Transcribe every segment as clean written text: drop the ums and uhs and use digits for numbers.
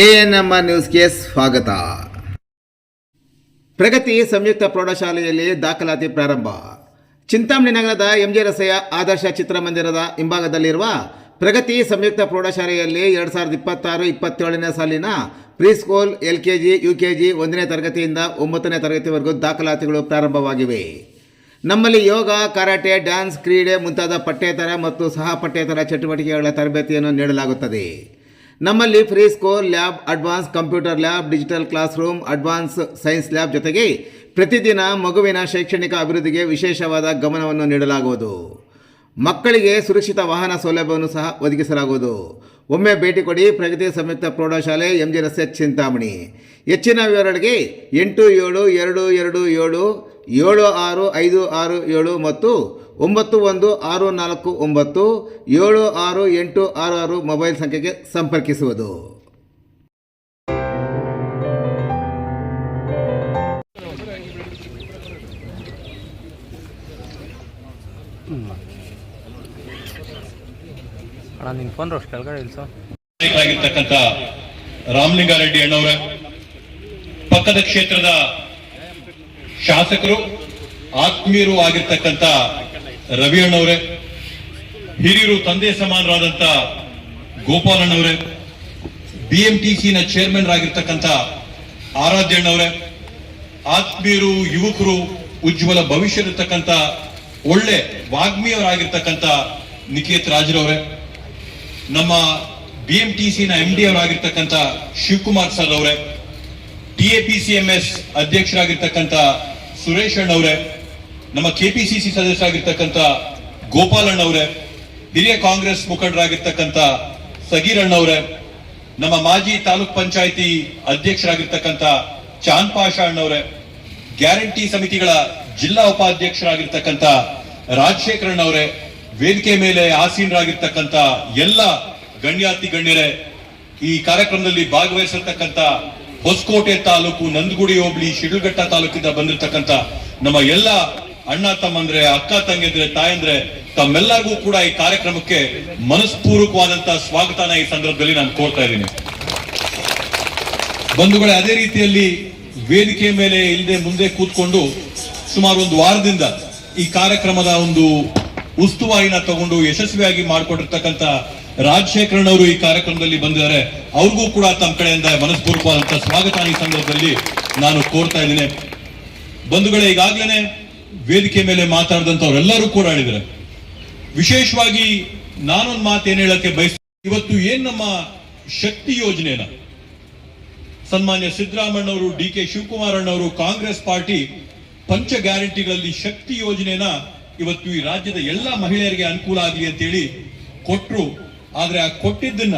ANM ನ್ಯೂಸ್ಗೆ ಸ್ವಾಗತ. ಪ್ರಗತಿ ಸಂಯುಕ್ತ ಪ್ರೌಢಶಾಲೆಯಲ್ಲಿ ದಾಖಲಾತಿ ಪ್ರಾರಂಭ. ಚಿಂತಾಮಣಿ ನಗರದ MG ರಸ್ತೆಯ ಆದರ್ಶ ಚಿತ್ರಮಂದಿರದ ಹಿಂಭಾಗದಲ್ಲಿರುವ ಪ್ರಗತಿ ಸಂಯುಕ್ತ ಪ್ರೌಢಶಾಲೆಯಲ್ಲಿ 2026-27ನೇ ಸಾಲಿನ ಪ್ರೀಸ್ಕೂಲ್, LKG, UKG 1ನೇ ತರಗತಿಯಿಂದ 9ನೇ ತರಗತಿವರೆಗೂ ದಾಖಲಾತಿಗಳು ಪ್ರಾರಂಭವಾಗಿವೆ. ನಮ್ಮಲ್ಲಿ ಯೋಗ, ಕರಾಟೆ, ಡ್ಯಾನ್ಸ್, ಕ್ರೀಡೆ ಮುಂತಾದ ಪಠ್ಯೇತರ ಮತ್ತು ಸಹ ಪಠ್ಯೇತರ ಚಟುವಟಿಕೆಗಳ ತರಬೇತಿಯನ್ನು ನೀಡಲಾಗುತ್ತದೆ. ನಮ್ಮಲ್ಲಿ free school, lab, advance computer lab, digital class room, advance science lab ಜೊತೆಗೆ ಪ್ರತಿದಿನ ಮಗುವಿನ ಶೈಕ್ಷಣಿಕ ಅಭಿವೃದ್ಧಿಗೆ ವಿಶೇಷವಾದ ಗಮನವನ್ನು ನೀಡಲಾಗುವುದು. ಮಕ್ಕಳಿಗೆ ಸುರಕ್ಷಿತ ವಾಹನ ಸೌಲಭ್ಯವನ್ನು ಸಹ ಒದಗಿಸಲಾಗುವುದು. ಒಮ್ಮೆ ಭೇಟಿ ಕೊಡಿ. ಪ್ರಗತಿ ಸಂಯುಕ್ತ ಪ್ರೌಢಶಾಲೆ, MG ರಸ್ತೆ, ಚಿಂತಾಮಣಿ. ಹೆಚ್ಚಿನ ವಿವರಗಳಿಗೆ 8772776567 ಮತ್ತು 9164976866 ಮೊಬೈಲ್ ಸಂಖ್ಯೆಗೆ ಸಂಪರ್ಕಿಸುವುದು. ಆಗಿರ್ತಕ್ಕಂಥ ರಾಮಲಿಂಗಾರೆಡ್ಡಿ ಅಣ್ಣವರ ಪಕ್ಕದ ಕ್ಷೇತ್ರದ ಶಾಸಕರು, ಆತ್ಮೀಯರು ಆಗಿರ್ತಕ್ಕಂಥ ರವಿ ಅಣ್ಣವರೇ, ಹಿರಿಯರು, ತಂದೆ ಸಮಾನರಾದಂಥ ಗೋಪಾಲಣ್ಣವರೇ, BMTC ಚೇರ್ಮನ್ ಆಗಿರ್ತಕ್ಕಂಥ ಆರಾಧ್ಯ ಅಣ್ಣವರೇ, ಆತ್ಮೀಯರು, ಯುವಕರು, ಉಜ್ವಲ ಭವಿಷ್ಯ ಇರತಕ್ಕಂಥ ಒಳ್ಳೆ ವಾಗ್ಮಿಯವರಾಗಿರ್ತಕ್ಕಂಥ ನಿಕೇತ್ ರಾಜ್ರವರೇ, ನಮ್ಮ BMTC MD ಅವರಾಗಿರ್ತಕ್ಕಂಥ ಶಿವಕುಮಾರ್ ಸರ್ ಅವರೇ, TAPCMS ಅಧ್ಯಕ್ಷರಾಗಿರ್ತಕ್ಕಂಥ ಸುರೇಶ್ ಅಣ್ಣವರೇ, ನಮ್ಮ KPCC ಸದಸ್ಯರಾಗಿರ್ತಕ್ಕಂಥ ಗೋಪಾಲಣ್ಣವರೇ, ಹಿರಿಯ ಕಾಂಗ್ರೆಸ್ ಮುಖಂಡರಾಗಿರ್ತಕ್ಕಂಥ ಸಗೀರ್ ಅಣ್ಣವರೇ, ನಮ್ಮ ಮಾಜಿ ತಾಲೂಕ್ ಪಂಚಾಯಿತಿ ಅಧ್ಯಕ್ಷರಾಗಿರ್ತಕ್ಕಂಥ ಚಾಂದ್ ಪಾಷಾ ಅಣ್ಣವರೇ, ಗ್ಯಾರಂಟಿ ಸಮಿತಿಗಳ ಜಿಲ್ಲಾ ಉಪಾಧ್ಯಕ್ಷರಾಗಿರ್ತಕ್ಕಂಥ ರಾಜಶೇಖರ್ ಅಣ್ಣವರೇ, ವೇದಿಕೆ ಮೇಲೆ ಆಸೀನರಾಗಿರ್ತಕ್ಕಂಥ ಎಲ್ಲ ಗಣ್ಯಾತಿ ಗಣ್ಯರೇ, ಈ ಕಾರ್ಯಕ್ರಮದಲ್ಲಿ ಭಾಗವಹಿಸಿರ್ತಕ್ಕಂಥ ಹೊಸಕೋಟೆ ತಾಲೂಕು, ನಂದಗುಡಿ ಹೋಬಳಿ, ಶಿಡ್ಲಘಟ್ಟ ತಾಲೂಕಿಂದ ಬಂದಿರತಕ್ಕಂಥ ನಮ್ಮ ಎಲ್ಲ ಅಣ್ಣ ತಮ್ಮಂದ್ರೆ, ಅಕ್ಕ ತಂಗಿದ್ರೆ, ತಾಯಂದ್ರೆ, ತಮ್ಮೆಲ್ಲರಿಗೂ ಕೂಡ ಈ ಕಾರ್ಯಕ್ರಮಕ್ಕೆ ಮನಸ್ಪೂರ್ವಕವಾದಂತಹ ಸ್ವಾಗತನ ಈ ಸಂದರ್ಭದಲ್ಲಿ ನಾನು ಕೋರ್ತಾ ಇದ್ದೀನಿ. ಬಂಧುಗಳೇ, ಅದೇ ರೀತಿಯಲ್ಲಿ ವೇದಿಕೆ ಮೇಲೆ ಇಲ್ಲದೆ ಮುಂದೆ ಕೂತ್ಕೊಂಡು ಸುಮಾರು ಒಂದು ವಾರದಿಂದ ಈ ಕಾರ್ಯಕ್ರಮದ ಒಂದು ಉಸ್ತುವಾರಿನ ತಗೊಂಡು ಯಶಸ್ವಿಯಾಗಿ ಮಾಡಿಕೊಟ್ಟಿರ್ತಕ್ಕಂಥ ರಾಜಶೇಖರನ್ ಅವರು ಈ ಕಾರ್ಯಕ್ರಮದಲ್ಲಿ ಬಂದಿದ್ದಾರೆ. ಅವ್ರಿಗೂ ಕೂಡ ತಮ್ಮ ಕಡೆಯಿಂದ ಮನಸ್ಪೂರ್ವಕವಾದಂತಹ ಸ್ವಾಗತ ಈ ಸಂದರ್ಭದಲ್ಲಿ ನಾನು ಕೋರ್ತಾ ಇದ್ದೀನಿ. ಬಂಧುಗಳೇ, ಈಗಾಗಲೇ ವೇದಿಕೆ ಮೇಲೆ ಮಾತಾಡಿದಂಥವ್ರೆಲ್ಲರೂ ಕೂಡ ಹೇಳಿದ್ದಾರೆ. ವಿಶೇಷವಾಗಿ ನಾನೊಂದು ಮಾತು ಏನ್ ಹೇಳಕ್ಕೆ ಬಯಸ್ತೀನಿ. ಇವತ್ತು ಏನ್ ನಮ್ಮ ಶಕ್ತಿ ಯೋಜನೆನ ಸನ್ಮಾನ್ಯ ಸಿದ್ದರಾಮಣ್ಣವರು, DK ಶಿವಕುಮಾರ್ ಅಣ್ಣವರು, ಕಾಂಗ್ರೆಸ್ ಪಾರ್ಟಿ ಪಂಚ ಗ್ಯಾರಂಟಿಗಳಲ್ಲಿ ಶಕ್ತಿ ಯೋಜನೆನ ಇವತ್ತು ಈ ರಾಜ್ಯದ ಎಲ್ಲ ಮಹಿಳೆಯರಿಗೆ ಅನುಕೂಲ ಆಗಲಿ ಅಂತೇಳಿ ಕೊಟ್ರು. ಆದ್ರೆ ಆ ಕೊಟ್ಟಿದ್ದನ್ನ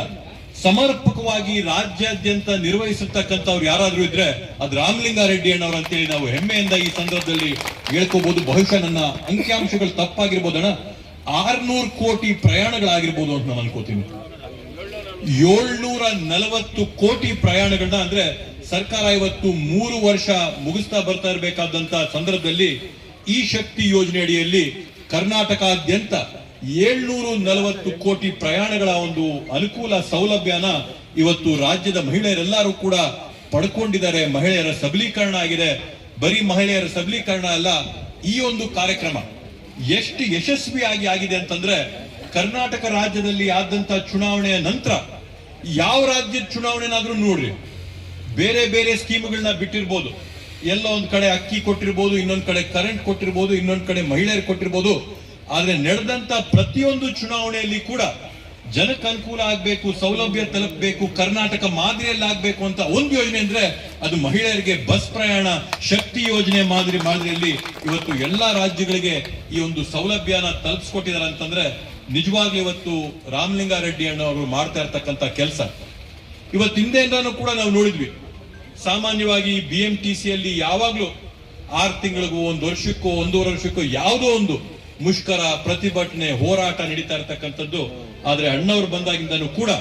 ಸಮರ್ಪಕವಾಗಿ ರಾಜ್ಯಾದ್ಯಂತ ನಿರ್ವಹಿಸತಕ್ಕಂಥವ್ರು ಯಾರಾದ್ರೂ ಇದ್ರೆ ಅದು ರಾಮಲಿಂಗಾರೆಡ್ಡಿ ಅಣ್ಣವ್ರು ಅಂತೇಳಿ ನಾವು ಹೆಮ್ಮೆಯಿಂದ ಈ ಸಂದರ್ಭದಲ್ಲಿ ಹೇಳ್ಕೋಬಹುದು. ಬಹುಶಃ ನನ್ನ ಅಂಕಿಅಂಶಗಳು ತಪ್ಪಾಗಿರ್ಬೋದಣ್ಣ, 600 ಕೋಟಿ ಪ್ರಯಾಣಗಳಾಗಿರ್ಬೋದು ಅಂತ ನಾನು ಅನ್ಕೋತೀನಿ. 740 ಕೋಟಿ ಪ್ರಯಾಣಗಳನ್ನ, ಅಂದ್ರೆ ಸರ್ಕಾರ ಇವತ್ತು 3 ವರ್ಷ ಮುಗಿಸ್ತಾ ಬರ್ತಾ ಇರಬೇಕಾದಂತ ಸಂದರ್ಭದಲ್ಲಿ ಈ ಶಕ್ತಿ ಯೋಜನೆ ಅಡಿಯಲ್ಲಿ ಕರ್ನಾಟಕಾದ್ಯಂತ 740 ಕೋಟಿ ಪ್ರಯಾಣಗಳ ಒಂದು ಅನುಕೂಲ ಸೌಲಭ್ಯನ ಇವತ್ತು ರಾಜ್ಯದ ಮಹಿಳೆಯರೆಲ್ಲರೂ ಕೂಡ ಪಡ್ಕೊಂಡಿದ್ದಾರೆ. ಮಹಿಳೆಯರ ಸಬಲೀಕರಣ ಆಗಿದೆ. ಬರೀ ಮಹಿಳೆಯರ ಸಬಲೀಕರಣ ಅಲ್ಲ, ಈ ಒಂದು ಕಾರ್ಯಕ್ರಮ ಎಷ್ಟು ಯಶಸ್ವಿಯಾಗಿ ಆಗಿದೆ ಅಂತಂದ್ರೆ, ಕರ್ನಾಟಕ ರಾಜ್ಯದಲ್ಲಿ ಆದಂತ ಚುನಾವಣೆಯ ನಂತರ ಯಾವ ರಾಜ್ಯದ ಚುನಾವಣೆನಾದ್ರೂ ನೋಡ್ರಿ, ಬೇರೆ ಬೇರೆ ಸ್ಕೀಮ್ಗಳನ್ನ ಬಿಟ್ಟಿರ್ಬೋದು. ಎಲ್ಲ ಒಂದ್ ಕಡೆ ಅಕ್ಕಿ ಕೊಟ್ಟಿರ್ಬೋದು, ಇನ್ನೊಂದ್ ಕಡೆ ಕರೆಂಟ್ ಕೊಟ್ಟಿರ್ಬೋದು, ಇನ್ನೊಂದ್ ಕಡೆ ಮಹಿಳೆಯರು ಕೊಟ್ಟಿರ್ಬೋದು. ಆದ್ರೆ ನಡೆದಂತ ಪ್ರತಿಯೊಂದು ಚುನಾವಣೆಯಲ್ಲಿ ಕೂಡ ಜನಕ್ಕೆ ಅನುಕೂಲ ಆಗ್ಬೇಕು, ಸೌಲಭ್ಯ ತಲುಪಬೇಕು, ಕರ್ನಾಟಕ ಮಾದರಿಯಲ್ಲಿ ಆಗ್ಬೇಕು ಅಂತ ಒಂದು ಯೋಜನೆ ಅಂದ್ರೆ ಅದು ಮಹಿಳೆಯರಿಗೆ ಬಸ್ ಪ್ರಯಾಣ. ಶಕ್ತಿ ಯೋಜನೆ ಮಾದರಿಯಲ್ಲಿ ಇವತ್ತು ಎಲ್ಲಾ ರಾಜ್ಯಗಳಿಗೆ ಈ ಒಂದು ಸೌಲಭ್ಯನ ತಲುಪಿಸ್ಕೊಟ್ಟಿದ್ದಾರೆ ಅಂತಂದ್ರೆ ನಿಜವಾಗ್ಲೂ ಇವತ್ತು ರಾಮಲಿಂಗಾರೆಡ್ಡಿ ಅಣ್ಣವರು ಮಾಡ್ತಾ ಇರ್ತಕ್ಕಂಥ ಕೆಲಸ. ಇವತ್ತು ಹಿಂದೆಯಿಂದಾನು ಕೂಡ ನಾವು ನೋಡಿದ್ವಿ. ಸಾಮಾನ್ಯವಾಗಿ BMTCಯಲ್ಲಿ ಯಾವಾಗ್ಲೂ 6 ತಿಂಗಳಿಗೂ, 1 ವರ್ಷಕ್ಕೋ, 1.5 ವರ್ಷಕ್ಕೋ ಯಾವುದೋ ಒಂದು ಮುಷ್ಕರ, ಪ್ರತಿಭಟನೆ, ಹೋರಾಟ ನಡೀತಾ ಇರತಕ್ಕಂಥದ್ದು. ಆದ್ರೆ ಅಣ್ಣವರು ಬಂದಾಗಿಂದನೂ ಕೂಡ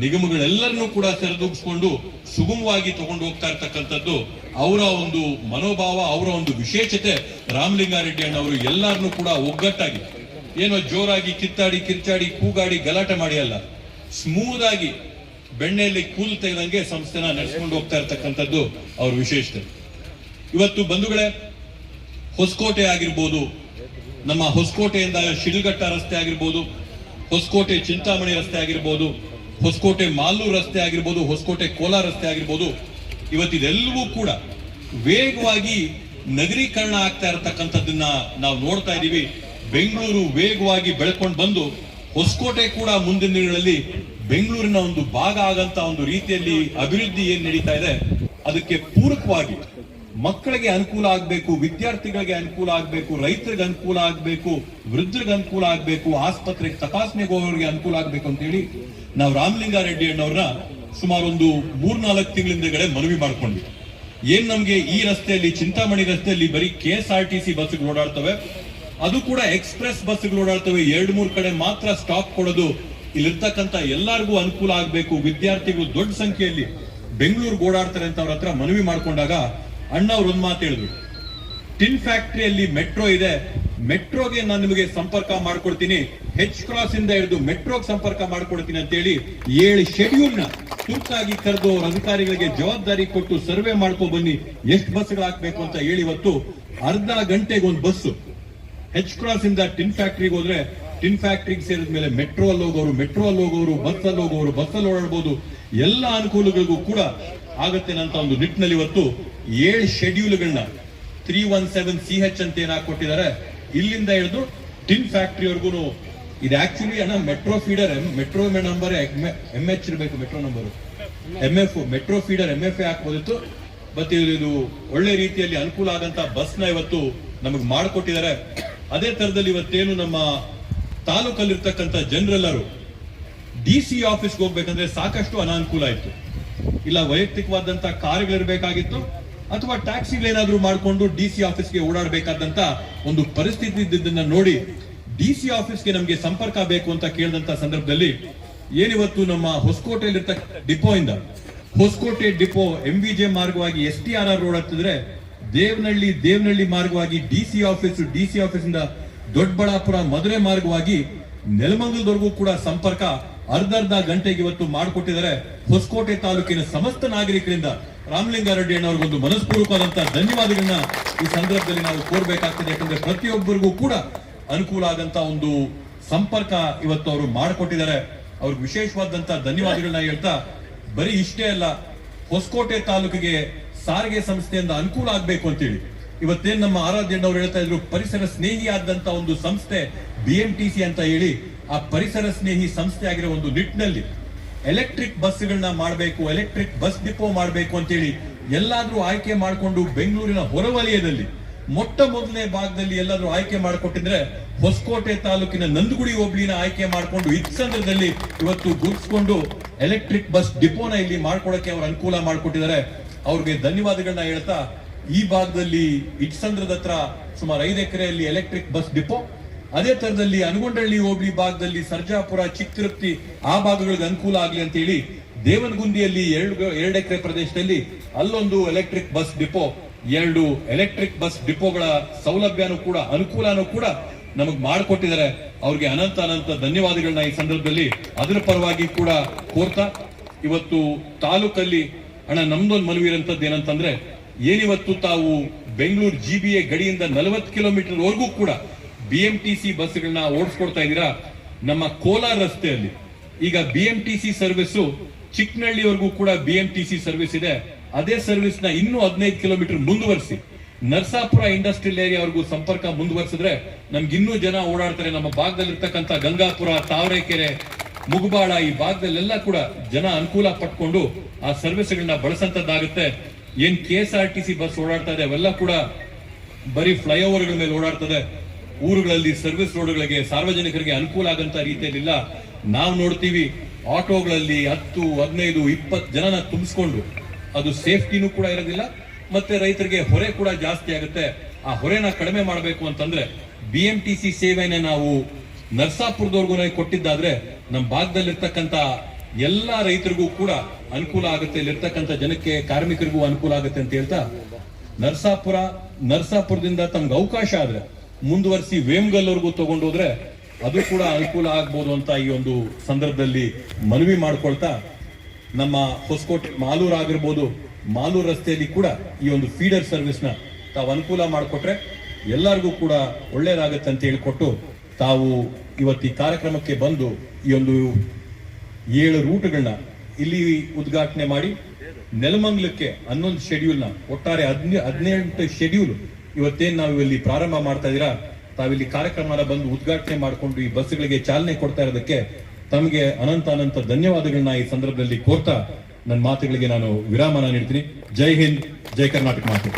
ನಿಗಮಗಳೆಲ್ಲರನ್ನೂ ಕೂಡ ಸರಿದೂಗಿಸ್ಕೊಂಡು ಸುಗಮವಾಗಿ ತಗೊಂಡು ಹೋಗ್ತಾ ಇರ್ತಕ್ಕಂಥದ್ದು ಅವರ ಒಂದು ಮನೋಭಾವ, ಅವರ ಒಂದು ವಿಶೇಷತೆ. ರಾಮಲಿಂಗಾರೆಡ್ಡಿ ಅಣ್ಣವರು ಎಲ್ಲರನ್ನೂ ಕೂಡ ಒಗ್ಗಟ್ಟಾಗಿ, ಏನೋ ಜೋರಾಗಿ ಕಿತ್ತಾಡಿ ಕಿರ್ಚಾಡಿ ಕೂಗಾಡಿ ಗಲಾಟೆ ಮಾಡಿ ಅಲ್ಲ, ಸ್ಮೂತ್ ಆಗಿ ಬೆಣ್ಣೆಯಲ್ಲಿ ಕೂಲ್ ತೆಗೆದಂಗೆ ಸಂಸ್ಥೆನ ನಡೆಸ್ಕೊಂಡು ಹೋಗ್ತಾ ಇರ್ತಕ್ಕಂಥದ್ದು ಅವ್ರ ವಿಶೇಷತೆ. ಇವತ್ತು ಬಂಧುಗಳೇ, ಹೊಸಕೋಟೆ ಆಗಿರ್ಬೋದು, ನಮ್ಮ ಹೊಸಕೋಟೆಯಿಂದ ಶಿಡ್ಲಘಟ್ಟ ರಸ್ತೆ ಆಗಿರ್ಬೋದು, ಹೊಸಕೋಟೆ ಚಿಂತಾಮಣಿ ರಸ್ತೆ ಆಗಿರ್ಬೋದು, ಹೊಸಕೋಟೆ ಮಾಲೂರು ರಸ್ತೆ ಆಗಿರ್ಬೋದು, ಹೊಸಕೋಟೆ ಕೋಲಾರ ರಸ್ತೆ ಆಗಿರ್ಬೋದು, ಇವತ್ತಿದೆಲ್ಲವೂ ಕೂಡ ವೇಗವಾಗಿ ನಗರೀಕರಣ ಆಗ್ತಾ ಇರತಕ್ಕಂಥದ್ದನ್ನ ನಾವು ನೋಡ್ತಾ ಇದ್ದೀವಿ. ಬೆಂಗಳೂರು ವೇಗವಾಗಿ ಬೆಳ್ಕೊಂಡು ಬಂದು ಹೊಸಕೋಟೆ ಕೂಡ ಮುಂದಿನ ದಿನಗಳಲ್ಲಿ ಬೆಂಗಳೂರಿನ ಒಂದು ಭಾಗ ಆಗಂತ ಒಂದು ರೀತಿಯಲ್ಲಿ ಅಭಿವೃದ್ಧಿ ಏನ್ ನಡೀತಾ ಇದೆ, ಅದಕ್ಕೆ ಪೂರಕವಾಗಿ ಮಕ್ಕಳಿಗೆ ಅನುಕೂಲ ಆಗ್ಬೇಕು, ವಿದ್ಯಾರ್ಥಿಗಳಿಗೆ ಅನುಕೂಲ ಆಗ್ಬೇಕು, ರೈತರಿಗೆ ಅನುಕೂಲ ಆಗ್ಬೇಕು, ವೃದ್ಧರಿಗೆ ಅನುಕೂಲ ಆಗ್ಬೇಕು, ಆಸ್ಪತ್ರೆಗೆ ತಪಾಸಣೆಗೆ ಹೋಗೋರಿಗೆ ಅನುಕೂಲ ಆಗ್ಬೇಕು ಅಂತ ಹೇಳಿ ನಾವು ರಾಮಲಿಂಗಾರೆಡ್ಡಿ ಅಣ್ಣವ್ರನ್ನ ಸುಮಾರು ಒಂದು 3-4 ತಿಂಗಳಿಂದಗಡೆ ಮನವಿ ಮಾಡ್ಕೊಂಡ್ವಿ. ಏನ್ ನಮ್ಗೆ ಈ ರಸ್ತೆಯಲ್ಲಿ, ಚಿಂತಾಮಣಿ ರಸ್ತೆಯಲ್ಲಿ ಬರೀ KSRTC ಬಸ್ಗಳು ಓಡಾಡ್ತವೆ, ಅದು ಕೂಡ ಎಕ್ಸ್ಪ್ರೆಸ್ ಬಸ್ಗಳು ಓಡಾಡ್ತವೆ, 2-3 ಕಡೆ ಮಾತ್ರ ಸ್ಟಾಪ್ ಕೊಡೋದು. ಇಲ್ಲಿರ್ತಕ್ಕಂಥ ಎಲ್ಲರಿಗೂ ಅನುಕೂಲ ಆಗ್ಬೇಕು, ವಿದ್ಯಾರ್ಥಿಗಳು ದೊಡ್ಡ ಸಂಖ್ಯೆಯಲ್ಲಿ ಬೆಂಗಳೂರಿಗೆ ಓಡಾಡ್ತಾರೆ ಅಂತ ಅವ್ರ ಹತ್ರ ಮನವಿ ಮಾಡ್ಕೊಂಡಾಗ ಅಣ್ಣ ಅವ್ರು ಒಂದ್ ಮಾತು ಹೇಳಿದ್ರು, ಟಿನ್ ಫ್ಯಾಕ್ಟರಿಯಲ್ಲಿ ಮೆಟ್ರೋ ಇದೆ, ಮೆಟ್ರೋಗೆ ನಾನು ನಿಮಗೆ ಸಂಪರ್ಕ ಮಾಡ್ಕೊಡ್ತೀನಿ, H-Cross ಇಂದ ಹಿಡಿದು ಮೆಟ್ರೋಗೆ ಸಂಪರ್ಕ ಮಾಡ್ಕೊಡ್ತೀನಿ ಅಂತ ಹೇಳಿ 7 ಶೆಡ್ಯೂಲ್ ನ ತುರ್ತಾಗಿ ಕರೆದು ಅವ್ರ ಅಧಿಕಾರಿಗಳಿಗೆ ಜವಾಬ್ದಾರಿ ಕೊಟ್ಟು ಸರ್ವೆ ಮಾಡ್ಕೊ ಬನ್ನಿ, ಎಷ್ಟು ಬಸ್ಗಳು ಹಾಕ್ಬೇಕು ಅಂತ ಹೇಳಿ ಇವತ್ತು ಅರ್ಧ ಗಂಟೆಗೆ ಒಂದು ಬಸ್ H-Cross ಇಂದ ಟಿನ್ ಫ್ಯಾಕ್ಟರಿಗೆ ಹೋದ್ರೆ ಟಿನ್ ಫ್ಯಾಕ್ಟರಿಗೆ ಸೇರಿದ ಮೇಲೆ ಮೆಟ್ರೋ ಅಲ್ಲಿ ಹೋಗೋರು, ಬಸ್ ಅಲ್ಲಿ ಬಸ್ಸಲ್ಲಿ ಓಡಾಡಬಹುದು, ಎಲ್ಲ ಅನುಕೂಲಗಳಿಗೂ ಕೂಡ ಆಗತ್ತೆ ಅಂತ ಒಂದು ನಿಟ್ಟಿನಲ್ಲಿ ಇವತ್ತು 7 ಶೆಡ್ಯೂಲ್ಗಳನ್ನ 317CH ಅಂತ ಏನ್ ಹಾಕೊಟ್ಟಿದ್ದಾರೆ, ಇಲ್ಲಿಂದ ಹಿಡಿದು ಟಿನ್ ಫ್ಯಾಕ್ಟರಿವರೆಗೂ. ಇದು ಆಕ್ಚುಲಿ ಅಣ್ಣ metro feeder, metro number MH ಇರಬೇಕು, metro number MF, metro feeder MFA ಹಾಕ್ಬೋದಿತ್ತು. ಮತ್ತೆ ಇದು ಒಳ್ಳೆ ರೀತಿಯಲ್ಲಿ ಅನುಕೂಲ ಆಗಂತ ಬಸ್ನ ಇವತ್ತು ನಮಗೆ ಮಾಡಿಕೊಟ್ಟಿದ್ದಾರೆ. ಅದೇ ತರದಲ್ಲಿ ಇವತ್ತೇನು ನಮ್ಮ ತಾಲೂಕಲ್ಲಿರ್ತಕ್ಕಂಥ ಜನರೆಲ್ಲರೂ DC ಆಫೀಸ್ಗೆ ಹೋಗ್ಬೇಕಂದ್ರೆ ಸಾಕಷ್ಟು ಅನಾನುಕೂಲ ಇತ್ತು. ಇಲ್ಲ ವೈಯಕ್ತಿಕವಾದಂತ ಕಾರ್ಗಳಿರ್ಬೇಕಾಗಿತ್ತು, ಅಥವಾ ಟ್ಯಾಕ್ಸಿಗಳೇನಾದ್ರೂ ಮಾಡಿಕೊಂಡು DC ಆಫೀಸ್ಗೆ ಓಡಾಡಬೇಕಾದಂತ ಒಂದು ಪರಿಸ್ಥಿತಿ ಇದ್ದಿದ್ದನ್ನ ನೋಡಿ DC ಆಫೀಸ್ಗೆ ನಮ್ಗೆ ಸಂಪರ್ಕ ಬೇಕು ಅಂತ ಕೇಳಿದಂತ ಸಂದರ್ಭದಲ್ಲಿ ಏನಿವತ್ತು ನಮ್ಮ ಹೊಸಕೋಟೆಯಲ್ಲಿರ್ತಕ್ಕ ಡಿಪೋ ಇಂದ ಹೊಸಕೋಟೆ ಡಿಪೋ MVJ ಮಾರ್ಗವಾಗಿ STRR ರೋಡ್ ಹತ್ತಿದ್ರೆ ದೇವನಹಳ್ಳಿ ಮಾರ್ಗವಾಗಿ DC ಆಫೀಸಿಂದ ದೊಡ್ಡಬಳ್ಳಾಪುರ ಮಧುರೆ ಮಾರ್ಗವಾಗಿ ನೆಲಮಂಗಲದವರೆಗೂ ಕೂಡ ಸಂಪರ್ಕ ಅರ್ಧ ಗಂಟೆಗೆ ಇವತ್ತು ಮಾಡಿಕೊಟ್ಟಿದ್ದಾರೆ. ಹೊಸಕೋಟೆ ತಾಲೂಕಿನ ಸಮಸ್ತ ನಾಗರಿಕರಿಂದ ರಾಮಲಿಂಗಾರೆಡ್ಡಿ ಅಣ್ಣವ್ರಿಗೊಂದು ಮನಸ್ಪೂರ್ವಕವಾದಂತಹ ಧನ್ಯವಾದಗಳನ್ನ ಈ ಸಂದರ್ಭದಲ್ಲಿ ನಾವು ಕೋರ್ಬೇಕಾಗ್ತದೆ. ಯಾಕಂದ್ರೆ ಪ್ರತಿಯೊಬ್ಬರಿಗೂ ಕೂಡ ಅನುಕೂಲ ಆದಂತ ಒಂದು ಸಂಪರ್ಕ ಇವತ್ತು ಅವರು ಮಾಡಿಕೊಟ್ಟಿದ್ದಾರೆ. ಅವ್ರಿಗೆ ವಿಶೇಷವಾದಂತಹ ಧನ್ಯವಾದಗಳನ್ನ ಹೇಳ್ತಾ, ಬರೀ ಇಷ್ಟೇ ಅಲ್ಲ, ಹೊಸಕೋಟೆ ತಾಲೂಕಿಗೆ ಸಾರಿಗೆ ಸಂಸ್ಥೆಯಿಂದ ಅನುಕೂಲ ಆಗ್ಬೇಕು ಅಂತೇಳಿ ಇವತ್ತೇನ್ ನಮ್ಮ ಆರಾಧ್ಯಣ್ಣವ್ರು ಹೇಳ್ತಾ ಇದ್ರು, ಪರಿಸರ ಸ್ನೇಹಿ ಆದಂತ ಒಂದು ಸಂಸ್ಥೆ BMTC ಅಂತ ಹೇಳಿ, ಆ ಪರಿಸರ ಸ್ನೇಹಿ ಸಂಸ್ಥೆ ಆಗಿರೋ ಒಂದು ನಿಟ್ಟಿನಲ್ಲಿ ಎಲೆಕ್ಟ್ರಿಕ್ ಬಸ್ಗಳನ್ನ ಮಾಡಬೇಕು, ಎಲೆಕ್ಟ್ರಿಕ್ ಬಸ್ ಡಿಪೋ ಮಾಡಬೇಕು ಅಂತೇಳಿ ಎಲ್ಲಾದ್ರೂ ಆಯ್ಕೆ ಮಾಡಿಕೊಂಡು ಬೆಂಗಳೂರಿನ ಹೊರವಲಯದಲ್ಲಿ ಮೊಟ್ಟ ಮೊದಲನೇ ಭಾಗದಲ್ಲಿ ಎಲ್ಲಾದ್ರೂ ಆಯ್ಕೆ ಮಾಡಿಕೊಟ್ಟಿದ್ರೆ ಹೊಸಕೋಟೆ ತಾಲೂಕಿನ ನಂದಗುಡಿ ಹೋಬಳಿನ ಆಯ್ಕೆ ಮಾಡಿಕೊಂಡು ಇತ್ಸಂದ್ರದಲ್ಲಿ ಇವತ್ತು ಗುರುತಿಸಿಕೊಂಡು ಎಲೆಕ್ಟ್ರಿಕ್ ಬಸ್ ಡಿಪೋನ ಇಲ್ಲಿ ಮಾಡ್ಕೊಡಕ್ಕೆ ಅವ್ರು ಅನುಕೂಲ ಮಾಡಿಕೊಟ್ಟಿದ್ದಾರೆ. ಅವ್ರಿಗೆ ಧನ್ಯವಾದಗಳನ್ನ ಹೇಳ್ತಾ, ಈ ಭಾಗದಲ್ಲಿ ಇಟ್ಸಂದ್ರದ ಹತ್ರ ಸುಮಾರು 5 ಎಕರೆಯಲ್ಲಿ ಎಲೆಕ್ಟ್ರಿಕ್ ಬಸ್ ಡಿಪೋ, ಅದೇ ತರದಲ್ಲಿ ಅನಗೊಂಡಳ್ಳಿ ಹೋಬಳಿ ಭಾಗದಲ್ಲಿ ಸರ್ಜಾಪುರ, ಚಿಕ್ಕತಿರುಪತಿ ಆ ಭಾಗಗಳಿಗೆ ಅನುಕೂಲ ಆಗ್ಲಿ ಅಂತ ಹೇಳಿ ದೇವನಗುಂದಿಯಲ್ಲಿ 2 ಎಕರೆ ಪ್ರದೇಶದಲ್ಲಿ ಅಲ್ಲೊಂದು electric bus depot, 2 electric bus ಡಿಪೋಗಳ ಸೌಲಭ್ಯನೂ ಕೂಡ ಅನುಕೂಲನೂ ಕೂಡ ನಮಗ್ ಮಾಡಿಕೊಟ್ಟಿದ್ದಾರೆ. ಅವ್ರಿಗೆ ಅನಂತ ಧನ್ಯವಾದಗಳನ್ನ ಈ ಸಂದರ್ಭದಲ್ಲಿ ಅದರ ಪರವಾಗಿ ಕೂಡ ಕೋರ್ತಾ, ಇವತ್ತು ತಾಲೂಕಲ್ಲಿ ಅಣ್ಣ ನಮ್ದೊಂದು ಮನವಿ ಇರೋಂಥದ್ದು ಏನಂತಂದ್ರೆ, ಏನಿವತ್ತು ತಾವು ಬೆಂಗಳೂರು GBA ಗಡಿಯಿಂದ 40 ಕಿಲೋಮೀಟರ್ ವರೆಗೂ ಕೂಡ BMTC ಬಸ್ಗಳನ್ನ ಓಡಿಸ್ಕೊಡ್ತಾ ಇದ್ದೀರಾ. ನಮ್ಮ ಕೋಲಾರ ರಸ್ತೆಯಲ್ಲಿ ಈಗ BMTC ಸರ್ವಿಸ್ ಚಿಕ್ಕನಹಳ್ಳಿವರೆಗೂ ಕೂಡ BMTC ಸರ್ವಿಸ್ ಇದೆ. ಅದೇ ಸರ್ವಿಸ್ ನ ಇನ್ನೂ 15 ಕಿಲೋಮೀಟರ್ ಮುಂದುವರಿಸಿ ನರಸಾಪುರ ಇಂಡಸ್ಟ್ರಿಯಲ್ ಏರಿಯಾವರೆಗೂ ಸಂಪರ್ಕ ಮುಂದುವರಿಸಿದ್ರೆ ನಮ್ಗೆ ಇನ್ನೂ ಜನ ಓಡಾಡ್ತಾರೆ. ನಮ್ಮ ಭಾಗದಲ್ಲಿರ್ತಕ್ಕಂಥ ಗಂಗಾಪುರ, ತಾವರೆಕೆರೆ, ಮುಗಬಾಳ ಈ ಭಾಗದಲ್ಲೆಲ್ಲ ಕೂಡ ಜನ ಅನುಕೂಲ ಪಟ್ಕೊಂಡು ಆ ಸರ್ವಿಸ್ಗಳನ್ನ ಬಳಸಂತದ್ದಾಗುತ್ತೆ. ಏನ್ KSRTC ಬಸ್ ಓಡಾಡ್ತಾ ಇದೆ ಅವೆಲ್ಲ ಕೂಡ ಬರೀ ಫ್ಲೈಓವರ್ಗಳ ಮೇಲೆ ಓಡಾಡ್ತದೆ. ಊರುಗಳಲ್ಲಿ ಸರ್ವಿಸ್ ರೋಡ್ಗಳಿಗೆ ಸಾರ್ವಜನಿಕರಿಗೆ ಅನುಕೂಲ ಆಗಂತ ರೀತಿಯಲ್ಲಿಲ್ಲ. ನಾವು ನೋಡ್ತೀವಿ ಆಟೋಗಳಲ್ಲಿ 10, 15, 20 ಜನನ ತುಂಬಿಸ್ಕೊಂಡು ಅದು ಸೇಫ್ಟಿನೂ ಕೂಡ ಇರೋದಿಲ್ಲ, ಮತ್ತೆ ರೈತರಿಗೆ ಹೊರೆ ಕೂಡ ಜಾಸ್ತಿ ಆಗುತ್ತೆ. ಆ ಹೊರೆನ ಕಡಿಮೆ ಮಾಡಬೇಕು ಅಂತಂದ್ರೆ BMTC ಸೇವೆನ ನಾವು ನರಸಾಪುರದವರೆಗೂ ಕೊಟ್ಟಿದ್ದಾದ್ರೆ ನಮ್ಮ ಭಾಗದಲ್ಲಿರ್ತಕ್ಕಂಥ ಎಲ್ಲಾ ರೈತರಿಗೂ ಕೂಡ ಅನುಕೂಲ ಆಗುತ್ತೆ, ಇಲ್ಲಿರ್ತಕ್ಕಂಥ ಜನಕ್ಕೆ, ಕಾರ್ಮಿಕರಿಗೂ ಅನುಕೂಲ ಆಗುತ್ತೆ ಅಂತ ಹೇಳ್ತಾ, ನರಸಾಪುರದಿಂದ ತಮ್ಗೆ ಅವಕಾಶ ಆದ್ರೆ ಮುಂದುವರಿಸಿ ವೇಮಗಲ್ವರೆಗೂ ತಗೊಂಡು ಹೋದ್ರೆ ಅದು ಕೂಡ ಅನುಕೂಲ ಆಗ್ಬೋದು ಅಂತ ಈ ಒಂದು ಸಂದರ್ಭದಲ್ಲಿ ಮನವಿ ಮಾಡ್ಕೊಳ್ತಾ, ನಮ್ಮ ಹೊಸಕೋಟೆ ಮಾಲೂರು ಆಗಿರ್ಬೋದು, ಮಾಲೂರು ರಸ್ತೆಯಲ್ಲಿ ಕೂಡ ಈ ಒಂದು ಫೀಡರ್ ಸರ್ವಿಸ್ನ ತಾವು ಅನುಕೂಲ ಮಾಡಿಕೊಟ್ರೆ ಎಲ್ಲರಿಗೂ ಕೂಡ ಒಳ್ಳೇದಾಗತ್ತೆ ಅಂತ ಹೇಳಿಕೊಟ್ಟು ತಾವು ಇವತ್ತು ಈ ಕಾರ್ಯಕ್ರಮಕ್ಕೆ ಬಂದು ಈ ಒಂದು 7 ರೂಟ್ಗಳನ್ನ ಇಲ್ಲಿ ಉದ್ಘಾಟನೆ ಮಾಡಿ ನೆಲಮಂಗಲಕ್ಕೆ 11 ಶೆಡ್ಯೂಲ್ನ ಒಟ್ಟಾರೆ 18 ಶೆಡ್ಯೂಲ್ ಇವತ್ತೇನು ನಾವು ಇಲ್ಲಿ ಪ್ರಾರಂಭ ಮಾಡ್ತಾ ಇದ್ದೀರಾ, ತಾವಿಲ್ಲಿ ಕಾರ್ಯಕ್ರಮನ ಬಂದು ಉದ್ಘಾಟನೆ ಮಾಡಿಕೊಂಡು ಈ ಬಸ್ಗಳಿಗೆ ಚಾಲನೆ ಕೊಡ್ತಾ ಇರೋದಕ್ಕೆ ತಮಗೆ ಅನಂತ ಧನ್ಯವಾದಗಳನ್ನ ಈ ಸಂದರ್ಭದಲ್ಲಿ ಕೋರ್ತಾ ನನ್ನ ಮಾತುಗಳಿಗೆ ನಾನು ವಿರಾಮನ ನೀಡ್ತೀನಿ. ಜೈ ಹಿಂದ್, ಜೈ ಕರ್ನಾಟಕ ಮಾತು.